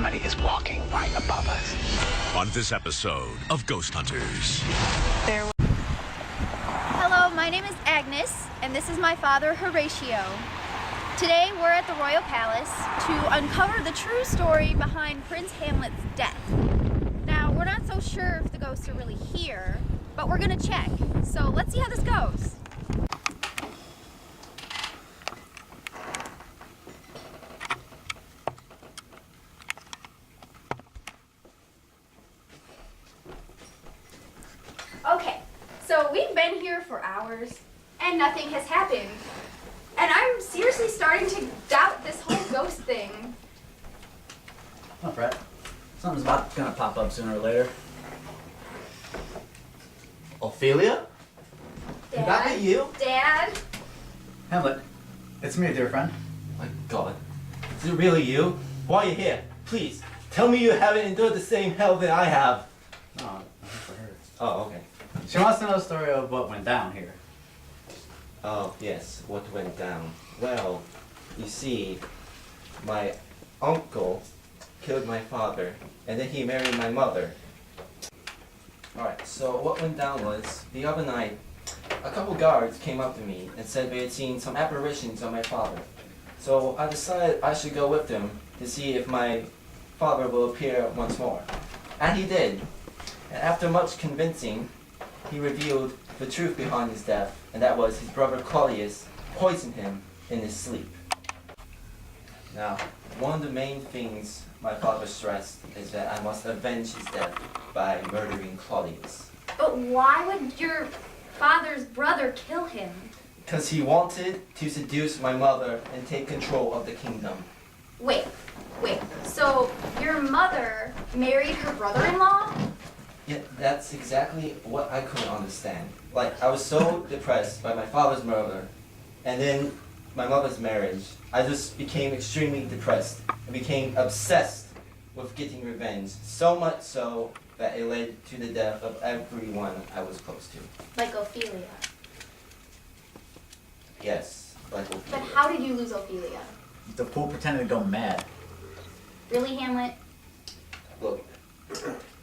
somebody is walking right above us. On this episode of Ghost Hunters. Hello, my name is Agnes, and this is my father, Horatio. Today, we're at the Royal Palace to uncover the true story behind Prince Hamlet's death. Now, we're not so sure if the ghosts are really here, but we're gonna check. So let's see how this goes. Okay, so we've been here for hours and nothing has happened. And I'm seriously starting to doubt this whole ghost thing. Oh, Brett. Something's gonna pop up sooner or later. Ophelia? Dad? Could that be you? Dad? Hamlet, it's me, dear friend. My God. Is it really you? Why are you here? Please, tell me you haven't endured the same hell that I have. No, that's for her. Oh, okay. She wants to know the story of what went down here. Oh, yes, what went down? Well, you see, my uncle killed my father, and then he married my mother. Alright, so what went down was, the other night, a couple guards came up to me and said they had seen some apparitions of my father. So I decided I should go with them to see if my father will appear once more. And he did. And after much convincing, he revealed the truth behind his death, and that was his brother Claudius poisoned him in his sleep. Now, one of the main things my father stressed is that I must avenge his death by murdering Claudius. But why would your father's brother kill him? Because he wanted to seduce my mother and take control of the kingdom. Wait. So your mother married her brother-in-law? Yeah, that's exactly what I couldn't understand. Like, I was so depressed by my father's murder, and then my mother's marriage. I just became extremely depressed and became obsessed with getting revenge. So much so that it led to the death of everyone I was close to. Like Ophelia. Yes, like But Ophelia. how did you lose Ophelia? The fool pretended to go mad. Really, Hamlet? Look,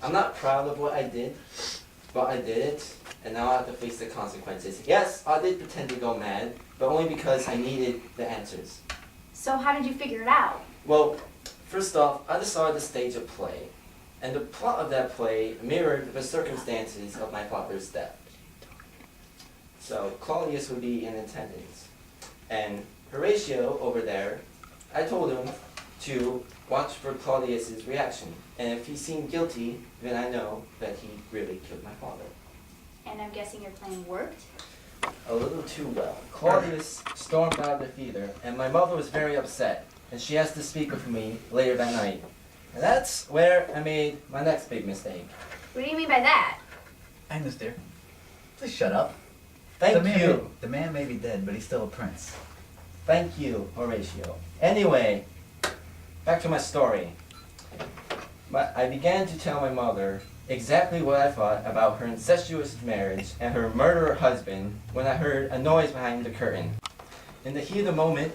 I'm not proud of what I did, but I did it, and now I have to face the consequences. Yes, I did pretend to go mad, but only because I needed the answers. So how did you figure it out? Well, first off, I decided to stage a play, and the plot of that play mirrored the circumstances of my father's death. So Claudius would be in attendance, and Horatio over there, I told him to watch for Claudius's reaction, and if he seemed guilty, then I know that he really killed my father. And I'm guessing your plan worked? A little too well. Claudius stormed out of the theater, and my mother was very upset, and she asked to speak with me later that night. And that's where I made my next big mistake. What do you mean by that? Agnes, dear, please shut up. Thank the you. The man may be dead, but he's still a prince. Thank you, Horatio. Anyway, back to my story. I began to tell my mother exactly what I thought about her incestuous marriage and her murderer husband when I heard a noise behind the curtain. In the heat of the moment,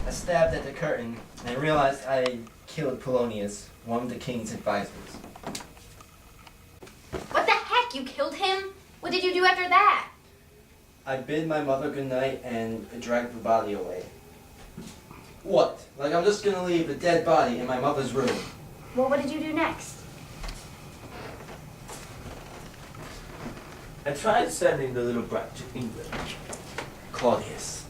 I stabbed at the curtain and realized I had killed Polonius, one of the king's advisors. What the heck? You killed him? What did you do after that? I bid my mother goodnight and dragged the body away. What? Like I'm just gonna leave the dead body in my mother's room? Well, what did you do next? I tried sending the little brat to England. Claudius.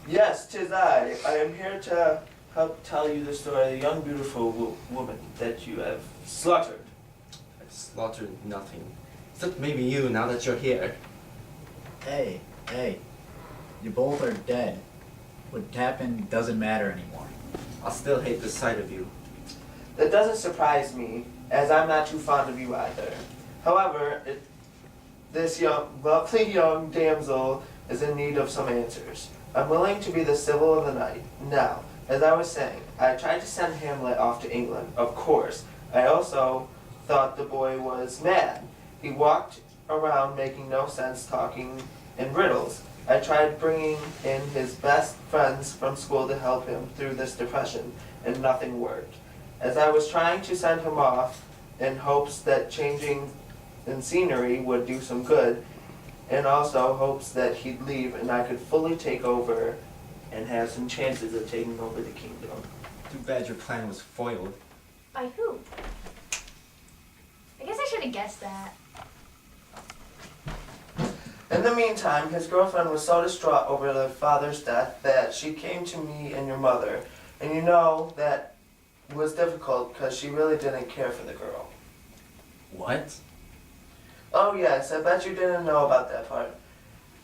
Yes, 'tis I. I am here to help tell you the story of the young, beautiful woman that you have slaughtered. I slaughtered nothing. Except maybe you, now that you're here. Hey, you both are dead. What happened doesn't matter anymore. I'll still hate the sight of you. That doesn't surprise me, as I'm not too fond of you either. However, this lovely young damsel is in need of some answers. I'm willing to be the civil of the night. Now, as I was saying, I tried to send Hamlet off to England, of course. I also thought the boy was mad. He walked around making no sense, talking in riddles. I tried bringing in his best friends from school to help him through this depression, and nothing worked. As I was trying to send him off in hopes that changing in scenery would do some good, and also hopes that he'd leave and I could fully take over and have some chances of taking over the kingdom. Too bad your plan was foiled. By who? I guess I should have guessed that. In the meantime, his girlfriend was so distraught over their father's death that she came to me and your mother. And you know that was difficult because she really didn't care for the girl. What? Oh yes, I bet you didn't know about that part.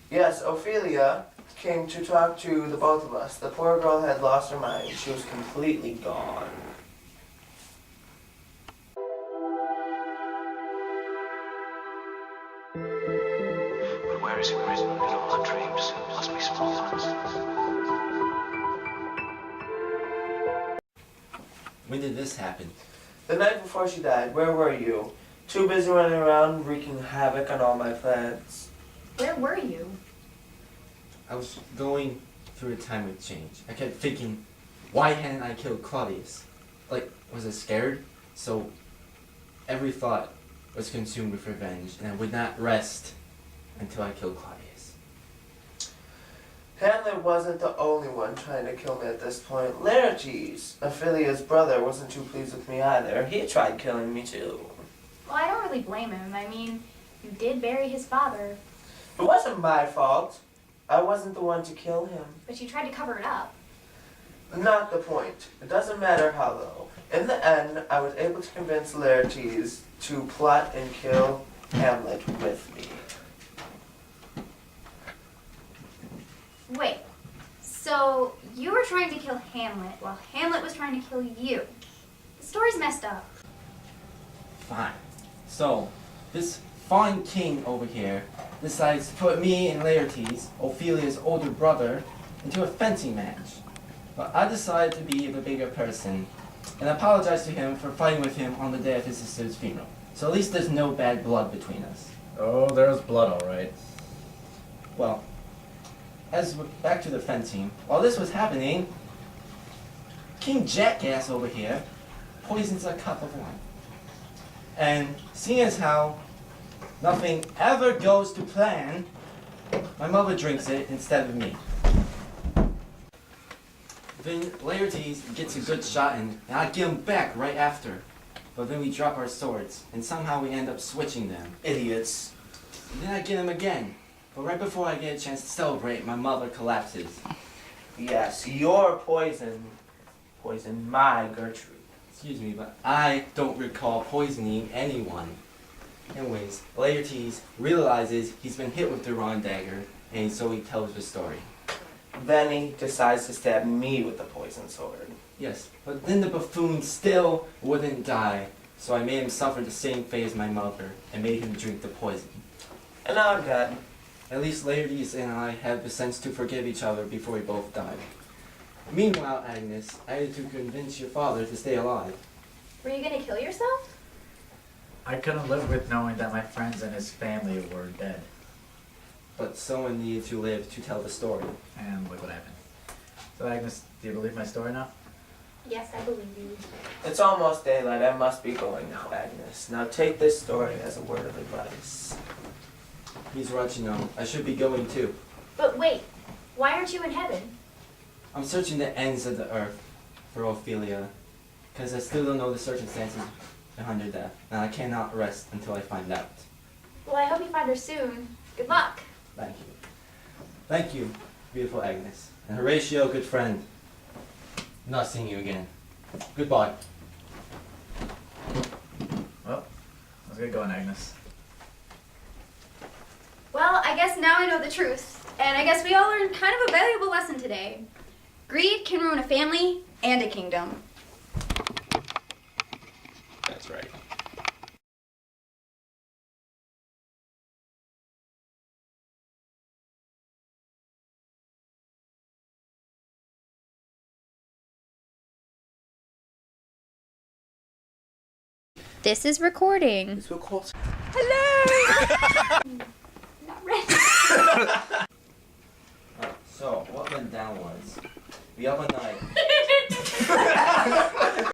Yes, Ophelia came to talk to the both of us. The poor girl had lost her mind. She was completely gone. But where is it written that all our dreams must be small ones? When did this happen? The night before she died, where were you? Too busy running around wreaking havoc on all my plans. Where were you? I was going through a time of change. I kept thinking, why hadn't I killed Claudius? Like, was I scared? So every thought was consumed with revenge, and I would not rest until I killed Claudius. Hamlet wasn't the only one trying to kill me at this point. Laertes, Ophelia's brother, wasn't too pleased with me either. He tried killing me too. Well, I don't really blame him. I mean, you did bury his father, It wasn't my fault. I wasn't the one to kill him. but you tried to cover it up. Not the point. It doesn't matter how though. In the end, I was able to convince Laertes to plot and kill Hamlet with me. Wait, so you were trying to kill Hamlet while Hamlet was trying to kill you. The story's messed up. Fine. So, this fine king over here decides to put me and Laertes, Ophelia's older brother, into a fencing match. But I decided to be the bigger person and apologize to him for fighting with him on the day of his sister's funeral. So at least there's no bad blood between us. Oh, there's blood, all right. Well, back to the fencing. While this was happening, King Jackass over here poisons a cup of wine. And seeing as how nothing ever goes to plan, my mother drinks it instead of me. Then Laertes gets a good shot in, and I get him back right after. But then we drop our swords, and somehow we end up switching them. Idiots. And then I get him again. But right before I get a chance to celebrate, my mother collapses. Yes, your poison poisoned my Gertrude. Excuse me, but I don't recall poisoning anyone. Anyways, Laertes realizes he's been hit with the wrong dagger, and so he tells the story. Then he decides to stab me with the poison sword. Yes, but then the buffoon still wouldn't die, so I made him suffer the same fate as my mother, and made him drink the poison. And now I'm dead. At least Laertes and I had the sense to forgive each other before we both died. Meanwhile, Agnes, I had to convince your father to stay alive. Were you gonna kill yourself? I couldn't live with knowing that my friends and his family were dead. But someone needed to live to tell the story. And look what happened. So Agnes, do you believe my story now? Yes, I believe you. It's almost daylight. I must be going now, Agnes. Now take this story as a word of advice. He's right, you know. I should be going too. But wait, why aren't you in heaven? I'm searching the ends of the earth for Ophelia, because I still don't know the circumstances behind her death, and I cannot rest until I find out. Well, I hope you find her soon. Good luck. Thank you. Thank you, beautiful Agnes. And Horatio, good friend. Not seeing you again. Goodbye. Well, let's get going, Agnes. Well, I guess now I know the truth. And I guess we all learned kind of a valuable lesson today. Greed can ruin a family and a kingdom. That's right. This is recording. So close. Hello! Not ready. So what went down was the other night